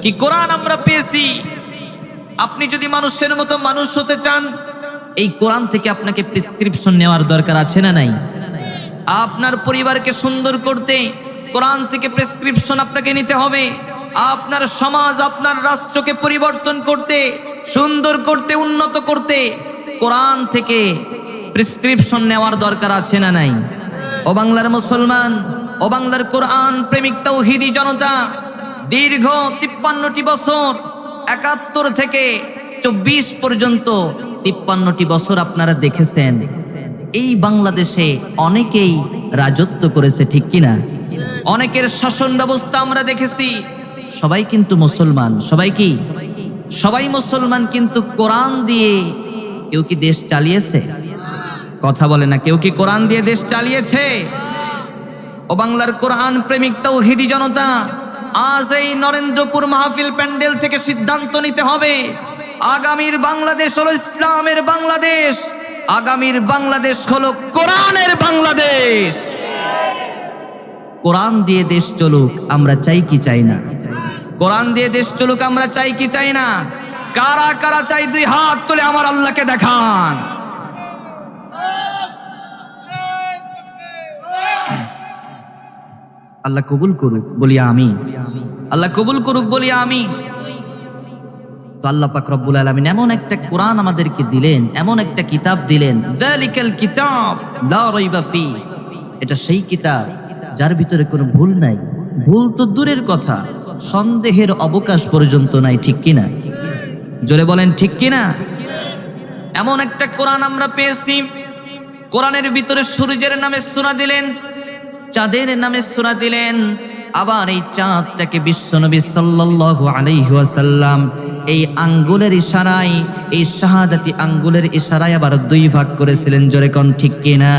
কি কোরআন আমরা পেয়েছি। আপনি যদি মানুষের মতো মানুষ হতে চান, এই কোরআন থেকে আপনাকে প্রেসক্রিপশন নেওয়ার দরকার আছে না নাই? আপনার পরিবারকে সুন্দর করতে কোরআন থেকে প্রেসক্রিপশন আপনাকে নিতে হবে। আপনার সমাজ, আপনার রাষ্ট্রকে পরিবর্তন করতে, সুন্দর করতে, উন্নত করতে কোরআন থেকে প্রেসক্রিপশন নেওয়ার দরকার আছে না নাই? ও বাংলার মুসলমান, ও বাংলার কোরআন প্রেমিক তাওহীদি জনতা, দীর্ঘ 53টি বছর 71 থেকে 24 পর্যন্ত 53টি বছর আপনারা দেখেছেন এই বাংলাদেশে অনেকেই রাজত্ব করেছে, ঠিক কিনা? অনেকের শাসন ব্যবস্থা আমরা দেখেছি। সবাই কিন্তু মুসলমান, সবাই কি? সবাই মুসলমান, কিন্তু কোরআন দিয়ে কেউ কি দেশ চালিয়েছে? কথা বলে না, কেউ কি কোরআন দিয়ে দেশ চালিয়েছে? ও বাংলার কোরআন প্রেমিক তাওহীদি জনতা, আজ এই নরেন্দ্রপুর মাহফিল প্যান্ডেল থেকে সিদ্ধান্ত নিতে হবে, আগামীর বাংলাদেশ হলো ইসলামের বাংলাদেশ, আগামীর বাংলাদেশ হলো কোরআনের বাংলাদেশ। কোরআন দিয়ে দেশ চলুক আমরা চাই কি চাই না? কোরআন দিয়ে দেশ চলুক আমরা চাই কি চাই না? কারা কারা চাই দুই হাত তুলে আমার আল্লাহকে দেখান। আল্লাহ কবুল করুক বলি আমিন। আল্লাহ কবুল করুক বলি আমিন। তো আল্লাহ পাক রব্বুল আলামিন এমন একটা কোরআন আমাদেরকে দিলেন, এমন একটা কিতাব দিলেন, যালিকাল কিতাব লা রাইবা ফীহ। এটা সেই কিতাব যার ভিতরে কোনো ভুল নাই। ভুল তো দূরের কথা, সন্দেহের অবকাশ পর্যন্ত নাই, ঠিক কিনা? জোরে বলেন ঠিক কিনা? এমন একটা কোরআন আমরা পেয়েছি। কোরআনের ভিতরে সূর্যের নামে সূরা দিলেন, চাঁদের নামে সূরা দিলেন, আবার এই চাঁদটাকে বিশ্বনবী সাল্লাল্লাহু আলাইহি ওয়াসাল্লাম এই আঙ্গুলের ইশারায়, এই শাহাদাতি আঙ্গুলের ইশারায় আবার দুই ভাগ করেছিলেন। জোরে কোন ঠিক কিনা?